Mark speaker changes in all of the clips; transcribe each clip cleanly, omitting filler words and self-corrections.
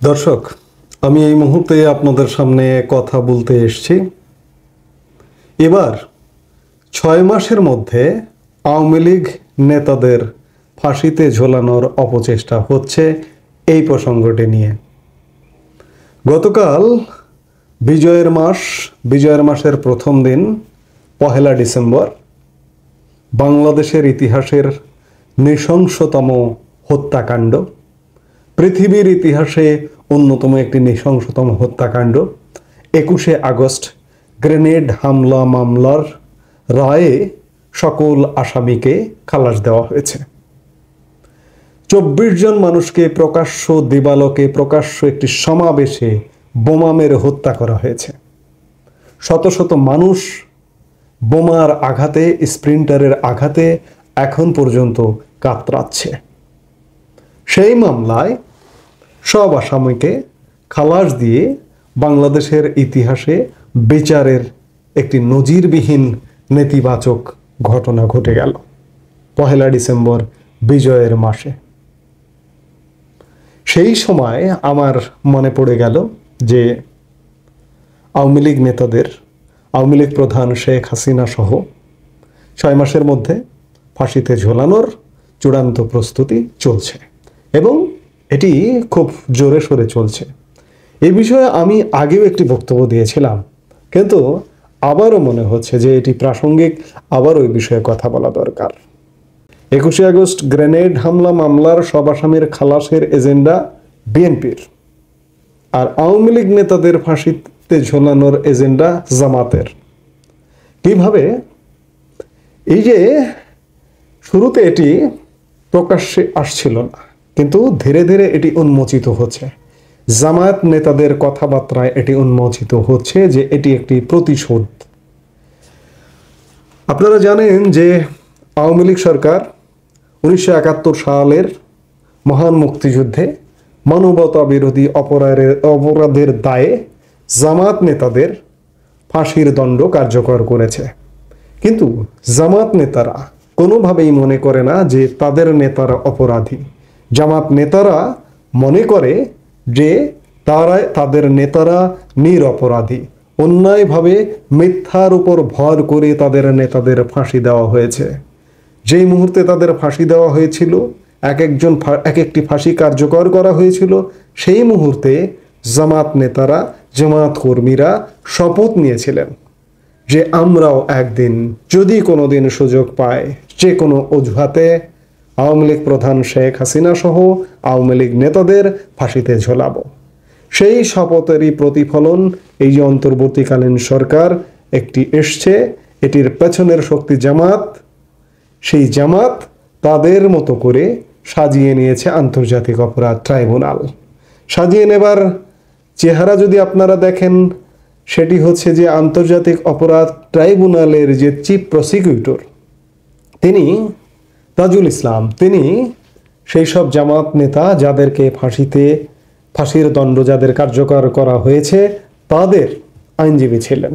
Speaker 1: দর্শক, আমি এই মুহূর্তে আপনাদের সামনে কথা বলতে এসেছি। এবার 6 মাসের মধ্যে আওয়ামী লীগ নেতাদের ফাঁসিতে ঝোলানোর অপচেষ্টা হচ্ছে এই প্রসঙ্গটি নিয়ে। গতকাল বিজয়ের মাসের প্রথম দিন 1 ডিসেম্বর বাংলাদেশের ইতিহাসের নৃশংসতম হত্যাকাণ্ড, পৃথিবীর ইতিহাসে অন্যতম একটি নৃশংসতম হত্যাকাণ্ড 21শে আগস্ট গ্রেনেড হামলা মামলার রায়ে সকল আসামিকে খালাস দেওয়া হয়েছে। 24 জন মানুষকে প্রকাশ্য দিবালোকে প্রকাশ্য একটি সমাবেশে বোমা মেরে হত্যা করা হয়েছে। শত শত মানুষ বোমার আঘাতে, স্প্রিন্টারের আঘাতে এখন পর্যন্ত কাতরাচ্ছে। সেই মামলায় সব আসামিকে খালাস দিয়ে বাংলাদেশের ইতিহাসে বিচারের একটি নজিরবিহীন নেতিবাচক ঘটনা ঘটে গেল 1 ডিসেম্বর বিজয়ের মাসে। সেই সময় আমার মনে পড়ে গেল যে আওয়ামী লীগ নেতাদের, আওয়ামী লীগ প্রধান শেখ হাসিনা সহ 6 মাসের মধ্যে ফাঁসিতে ঝোলানোর চূড়ান্ত প্রস্তুতি চলছে এবং এটি খুব জোরে সোরে চলছে। এই বিষয়ে আমি আগেও একটি বক্তব্য দিয়েছিলাম, কিন্তু আবারও মনে হচ্ছে যে এটি প্রাসঙ্গিক, আবার ওই বিষয়ে কথা বলা দরকার। 21শে আগস্ট গ্রেনেড হামলা মামলার সব আসামির খালাসের এজেন্ডা বিএনপির, আর আওয়ামী লীগ নেতাদের ফাঁসিতে ঝোলানোর এজেন্ডা জামাতের। কিভাবে? এই যে শুরুতে এটি প্রকাশ্যে আসছিল না, কিন্তু ধীরে ধীরে এটি উন্মোচিত হচ্ছে। জামায়াত নেতাদের কথাবার্তায় এটি উন্মোচিত হচ্ছে যে এটি একটি প্রতিশোধ। আপনারা জানেন যে আওয়ামী লীগ সরকার 1971 সালের মহান মুক্তিযুদ্ধে মানবতা বিরোধী অপরাধের দায়ে জামাত নেতাদের ফাঁসির দণ্ড কার্যকর করেছে। কিন্তু জামাত নেতারা কোনোভাবেই মনে করে না যে তাদের নেতারা অপরাধী। জামাত নেতারা মনে করে যে তাদের নেতারা নিরপরাধী। অন্যায়ভাবে মিথ্যার উপর ভর করে তাদের নেতাদের ফাঁসি দেওয়া হয়েছে। যেই মুহূর্তে তাদের ফাঁসি দেওয়া হয়েছিল, এক একটি ফাঁসি কার্যকর করা হয়েছিল, সেই মুহূর্তে জামাত নেতারা, জামাত কর্মীরা শপথ নিয়েছিলেন যে আমরাও একদিন যদি কোনোদিন সুযোগ পাই, যে কোনো অজুহাতে আওয়ামী লীগ প্রধান শেখ হাসিনা সহ আওয়ামী লীগ নেতাদের ফাঁসিতে ঝোলাবো। সেই শপথেরই প্রতিফলন এই যে অন্তর্বর্তীকালীন সরকার একটি এসছে, এটির পেছনের শক্তি জামাত। সেই জামাত তাদের মতো করে সাজিয়ে নিয়েছে আন্তর্জাতিক অপরাধ ট্রাইব্যুনাল। সাজিয়ে নেবার চেহারা যদি আপনারা দেখেন, সেটি হচ্ছে যে আন্তর্জাতিক অপরাধ ট্রাইব্যুনালের যে চিফ প্রসিকিউটর, তিনি তাজুল ইসলাম, তিনি সেই সব জামাত নেতা যাদেরকে ফাঁসির দণ্ড যাদের কার্যকর করা হয়েছে তাদের আইনজীবী ছিলেন।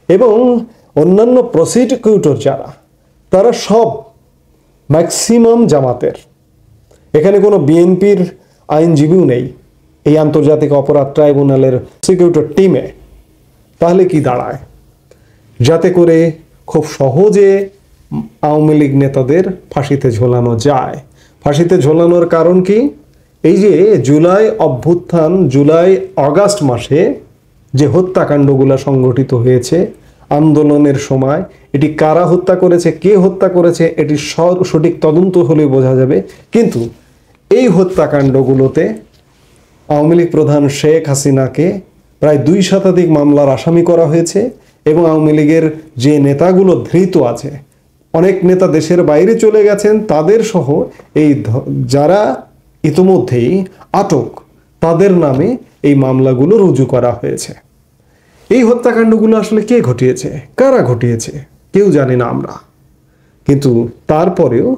Speaker 1: এবং অন্যান্য প্রসিকিউটর যারা, তারা সব ম্যাক্সিমাম জামাতের। এখানে কোনো বিএনপির আইনজীবীও নেই এই আন্তর্জাতিক অপরাধ ট্রাইব্যুনালের প্রসিকিউটর টিমে। তাহলে কি দাঁড়ায়? যাতে করে খুব সহজে আওয়ামী লীগ নেতাদের ফাঁসিতে ঝোলানো যায়। ফাঁসিতে ঝোলানোর কারণ কি? এই যে জুলাই অভ্যুত্থান, জুলাই আগস্ট মাসে যে হত্যাকাণ্ডগুলো সংগঠিত হয়েছে আন্দোলনের সময়, এটি কারা হত্যা করেছে, কে হত্যা করেছে, এটি সঠিক তদন্ত হলে বোঝা যাবে। কিন্তু এই হত্যাকাণ্ডগুলোতে আওয়ামী লীগ প্রধান শেখ হাসিনাকে প্রায় 2 শতাধিক মামলার আসামি করা হয়েছে এবং আওয়ামী লীগের যে নেতাগুলো ধৃত আছে, অনেক নেতা দেশের বাইরে চলে গেছেন, তাদের সহ এই যারা ইতিমধ্যেই আটক, তাদের নামে এই মামলাগুলো রুজু করা হয়েছে। এই হত্যাকাণ্ডগুলো আসলে কে ঘটিয়েছে, কারা ঘটিয়েছে কেউ জানি না আমরা। কিন্তু তারপরেও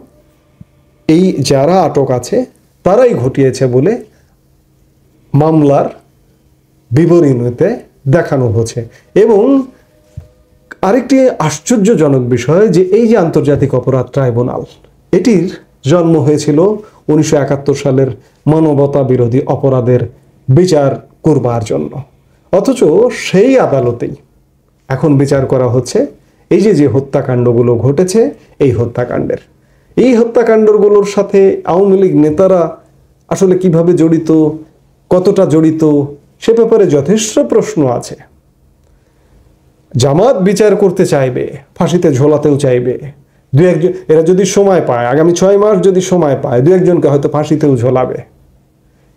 Speaker 1: এই যারা আটক আছে তারাই ঘটিয়েছে বলে মামলার বিবরণীতে দেখানো হচ্ছে। এবং আরেকটি আশ্চর্যজনক বিষয় যে এই যে আন্তর্জাতিক অপরাধ ট্রাইব্যুনাল, এটির জন্ম হয়েছিল 1971 সালের মানবতা বিরোধী অপরাধের বিচার করবার জন্য, অথচ সেই আদালতেই এখন বিচার করা হচ্ছে এই যে হত্যাকাণ্ডগুলো ঘটেছে, এই হত্যাকাণ্ডগুলোর সাথে আওয়ামী লীগ নেতারা আসলে কিভাবে জড়িত, কতটা জড়িত, সে ব্যাপারে যথেষ্ট প্রশ্ন আছে। জামাত বিচার করতে চাইবে, ফাঁসিতে ঝোলাতেও চাইবে, দু একজন এরা যদি সময় পায়, আগামী 6 মাস যদি সময় পায়, দু একজনকে হয়তো ফাঁসিতেও ঝোলাবে।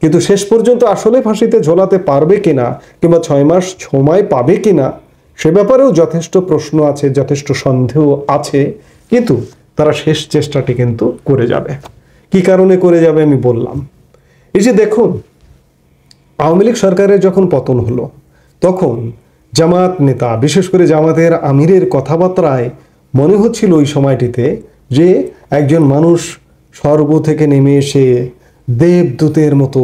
Speaker 1: কিন্তু শেষ পর্যন্ত আসলে ফাঁসিতে ঝোলাতে পারবে কিনা, কিংবা 6 মাস সময় পাবে কিনা, সে ব্যাপারেও যথেষ্ট প্রশ্ন আছে, যথেষ্ট সন্দেহ আছে। কিন্তু তারা শেষ চেষ্টাটি কিন্তু করে যাবে। কি কারণে করে যাবে আমি বললাম। এই যে দেখুন, আওয়ামী লীগ সরকারের যখন পতন হলো, তখন জামাত নেতা, বিশেষ করে জামাতের আমিরের কথাবার্তায় মনে হচ্ছিল ওই সময়টিতে যে একজন মানুষ স্বর্গ থেকে নেমে এসে দেবদূতের মতো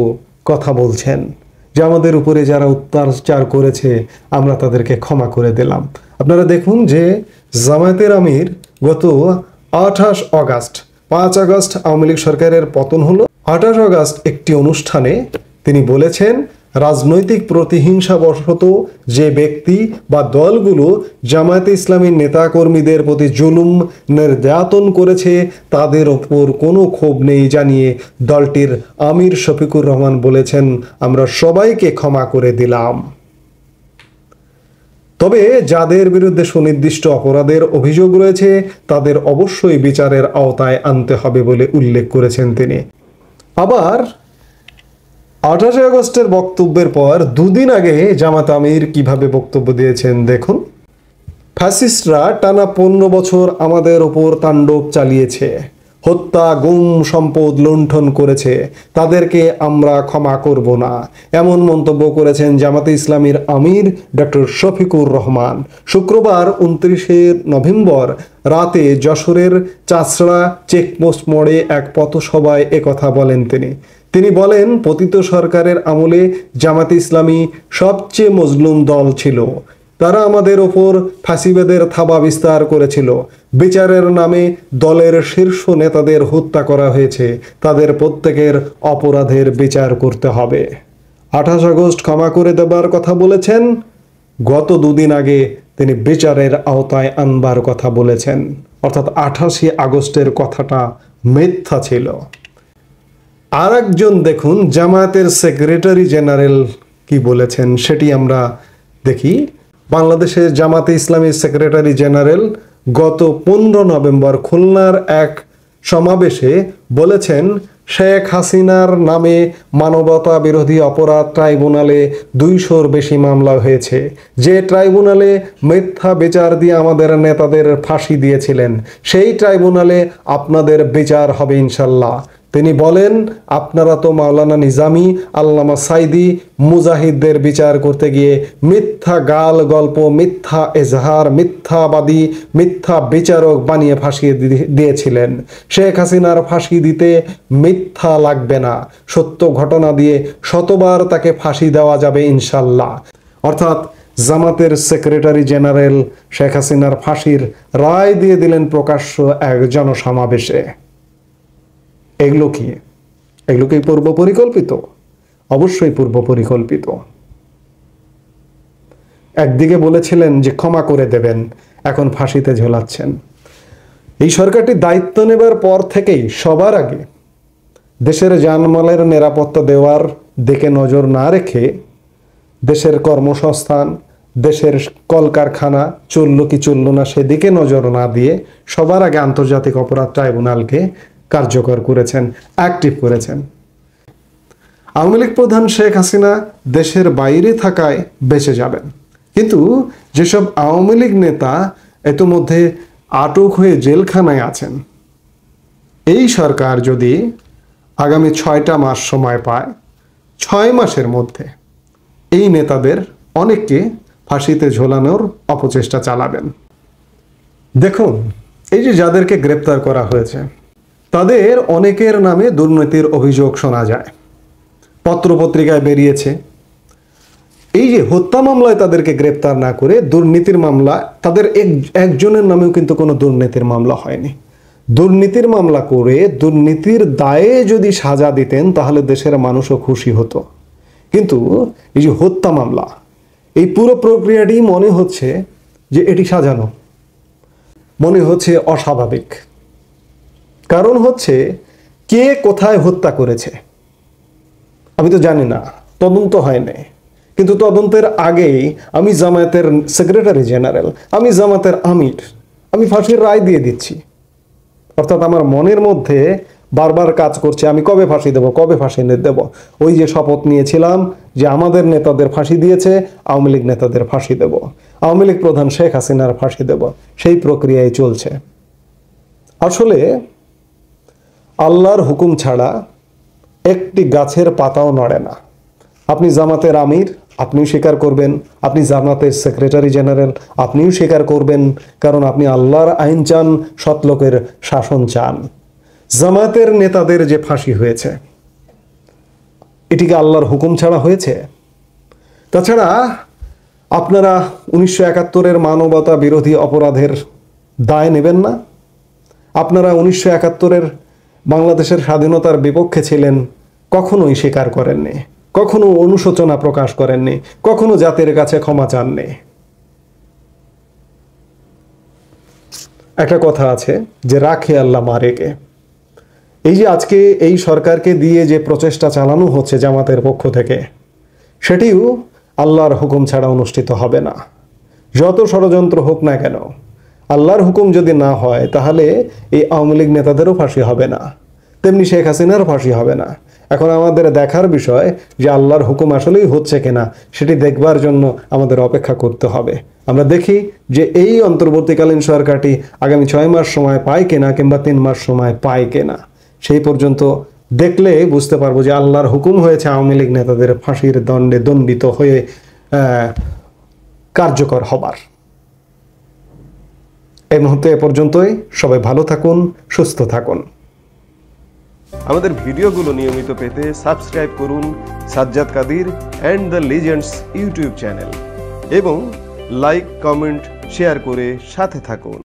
Speaker 1: কথা বলছেন, যে আমাদের উপরে যারা অত্যাচার করেছে আমরা তাদেরকে ক্ষমা করে দিলাম। আপনারা দেখুন যে জামায়াতের আমির গত 5 আগস্ট আওয়ামী লীগ সরকারের পতন হলো। 28 আগস্ট একটি অনুষ্ঠানে তিনি বলেছেন, রাজনৈতিক প্রতিহিংসাবশত যে ব্যক্তি বা দলগুলো জামায়াতে ইসলামীর নেতাকর্মীদের প্রতি জুলুম নির্যাতন করেছে তাদের ওপর কোনো ক্ষোভ নেই জানিয়ে দলটির আমির শফিকুর রহমান বলেছেন, আমরা সবাইকে ক্ষমা করে দিলাম। তবে যাদের বিরুদ্ধে সুনির্দিষ্ট অপরাধের অভিযোগ রয়েছে তাদের অবশ্যই বিচারের আওতায় আনতে হবে বলে উল্লেখ করেছেন তিনি। আবার 28 আগস্টের বক্তব্যের পর দুদিন আগে জামাত আমির কিভাবে বক্তব্য দিয়েছেন দেখুন। ফ্যাসিস্টরা টানা 15 বছর আমাদের ওপর তাণ্ডব চালিয়েছে, হত্যা, গুম, সম্পদ লুণ্ঠন করেছে, তাদেরকে আমরা ক্ষমা করব না, এমন মন্তব্য করেছেন জামাতে ইসলামীর আমির ডক্টর শফিকুর রহমান। শুক্রবার 29 নভেম্বর রাতে যশোরের চাচড়া চেকপোস্ট মোড়ে এক পথসভায় একথা বলেন তিনি বলেন, পতিত সরকারের আমলে জামাতে ইসলামী সবচেয়ে মজলুম দল ছিল। তারা আমাদের ওপর ফাঁসিবাদের থাবা বিস্তার করেছিল। বিচারের নামে দলের শীর্ষ নেতাদের হত্যা করা হয়েছে, তাদের প্রত্যেকের অপরাধের বিচার করতে হবে। 28 আগস্ট ক্ষমা করে দেবার কথা বলেছেন, গত দুদিন আগে তিনি বিচারের আওতায় আনবার কথা বলেছেন। অর্থাৎ 28 আগস্টের কথাটা মিথ্যা ছিল। আর একজন দেখুন, জামায়াতের সেক্রেটারি জেনারেল কি বলেছেন সেটি আমরা দেখি। বাংলাদেশের জামাতে ইসলামীর সেক্রেটারি জেনারেল গত 15 নভেম্বর খুলনার এক সমাবেশে বলেছেন, শেখ হাসিনার নামে মানবতা বিরোধী অপরাধ ট্রাইব্যুনালে 200-র বেশি মামলা হয়েছে। যে ট্রাইব্যুনালে মিথ্যা বিচার দিয়ে আমাদের নেতাদের ফাঁসি দিয়েছিলেন, সেই ট্রাইব্যুনালে আপনাদের বিচার হবে ইনশাল্লাহ। তিনি বলেন, আপনারা তো মাওলানা নিজামী, আল্লামা সাইদি, মুজাহিদদের বিচার করতে গিয়ে মিথ্যা গাল গল্প, মিথ্যা এজাহার, মিথ্যাবাদী, মিথ্যা বিচারক বানিয়ে ফাঁসিয়ে দিয়েছিলেন। শেখ হাসিনার ফাঁসি দিতে মিথ্যা লাগবে না, সত্য ঘটনা দিয়ে শতবার তাকে ফাঁসি দেওয়া যাবে ইনশাল্লাহ। অর্থাৎ জামাতের সেক্রেটারি জেনারেল শেখ হাসিনার ফাঁসির রায় দিয়ে দিলেন প্রকাশ্য এক জনসমাবেশে। এগুলো কি পূর্ব পরিকল্পিত? অবশ্যই পূর্ব পরিকল্পিত। একদিকে বলেছিলেন যে ক্ষমা করে দেবেন, এখন ফাঁসিতে ঝোলাচ্ছেন। এই সরকারটি দায়িত্ব নেবার পর থেকেই সবার আগে দেশের জানমালের নিরাপত্তা দেওয়ার দিকে নজর না রেখে, দেশের কর্মসংস্থান, দেশের কলকারখানা চলল কি চলল না সেদিকে নজর না দিয়ে সবার আগে আন্তর্জাতিক অপরাধ ট্রাইব্যুনালকে কার্যকর করেছেন, অ্যাক্টিভ করেছেন। আওয়ামী লীগ প্রধান শেখ হাসিনা দেশের বাইরে থাকায় বেঁচে যাবেন, কিন্তু যেসব আওয়ামী লীগ নেতা ইতোমধ্যে আটক হয়ে জেলখানায় আছেন, এই সরকার যদি আগামী 6টা মাস সময় পায়, 6 মাসের মধ্যে এই নেতাদের অনেককে ফাঁসিতে ঝোলানোর অপচেষ্টা চালাবেন। দেখুন, এই যে যাদেরকে গ্রেপ্তার করা হয়েছে তাদের অনেকের নামে দুর্নীতির অভিযোগ শোনা যায়, পত্রপত্রিকায় বেরিয়েছে। এই যে হত্যা মামলায় তাদেরকে গ্রেপ্তার না করে দুর্নীতির মামলা, তাদের একজনের নামেও কিন্তু কোনো দুর্নীতির মামলা হয়নি। দুর্নীতির মামলা করে দুর্নীতির দায়ে যদি সাজা দিতেন তাহলে দেশের মানুষও খুশি হতো। কিন্তু এই যে হত্যা মামলা, এই পুরো প্রক্রিয়াটি মনে হচ্ছে যে এটি সাজানো, মনে হচ্ছে অস্বাভাবিক। কারণ হচ্ছে কে কোথায় হত্যা করেছে আমি তো জানি না, তদন্ত হয়নি। কিন্তু তদন্তের আগেই আমি জামায়াতের সেক্রেটারি জেনারেল, আমি জামায়াতের আমির, আমি ফাঁসির রায় দিয়ে দিচ্ছি। অর্থাৎ আমার মনের মধ্যে বারবার কাজ করছে আমি কবে ফাঁসি দেব, কবে ফাঁসি দেব। ওই যে শপথ নিয়েছিলাম যে আমাদের নেতাদের ফাঁসি দিয়েছে, আওয়ামী লীগ নেতাদের ফাঁসি দেব, আওয়ামী লীগ প্রধান শেখ হাসিনার ফাঁসি দেব, সেই প্রক্রিয়ায় চলছে। আসলে আল্লাহর হুকুম ছাড়া একটি গাছের পাতাও নড়ে না। আপনি জামাতের আমির, আপনিও স্বীকার করবেন, আপনি জামাতের সেক্রেটারি জেনারেল, আপনিও স্বীকার করবেন, কারণ আপনি আল্লাহর আইন চান, সৎ লোকের শাসন চান। জামাতের নেতাদের যে ফাঁসি হয়েছে এটি কি আল্লাহর হুকুম ছাড়া হয়েছে? তাছাড়া আপনারা 1971-এর মানবতা বিরোধী অপরাধের দায় নেবেন না? আপনারা 1971-এর বাংলাদেশের স্বাধীনতার বিপক্ষে ছিলেন, কখনোই স্বীকার করেননি, কখনো অনুশোচনা প্রকাশ করেননি, কখনো জাতির কাছে ক্ষমা চাননি। একটা কথা আছে যে রাখে আল্লাহ মারেকে। এই যে আজকে এই সরকারকে দিয়ে যে প্রচেষ্টা চালানো হচ্ছে জামাতের পক্ষ থেকে, সেটিও আল্লাহর হুকুম ছাড়া অনুষ্ঠিত হবে না। যত ষড়যন্ত্র হোক না কেন, আল্লাহর হুকুম যদি না হয় তাহলে এই আওয়ামী লীগ নেতাদেরও ফাঁসি হবে না, তেমনি শেখ হাসিনারও ফাঁসি হবে না। এখন আমাদের দেখার বিষয় যে আল্লাহর হুকুম আসলেই হচ্ছে কিনা, সেটি দেখবার জন্য আমাদের অপেক্ষা করতে হবে। আমরা দেখি যে এই অন্তর্বর্তীকালীন সরকারটি আগামী 6 মাস সময় পায় কিনা, কিংবা 3 মাস সময় পায় কিনা। সেই পর্যন্ত দেখলে বুঝতে পারবো যে আল্লাহর হুকুম হয়েছে আওয়ামী লীগ নেতাদের ফাঁসির দণ্ডে দণ্ডিত হয়ে কার্যকর হবার। এই মুহূর্তে এ পর্যন্তই। সবাই ভালো থাকুন, সুস্থ থাকুন।
Speaker 2: আমাদের ভিডিওগুলো নিয়মিত পেতে সাবস্ক্রাইব করুন Sajjad Kadir and the legends YouTube channel এবং লাইক, কমেন্ট, শেয়ার করে সাথে থাকুন।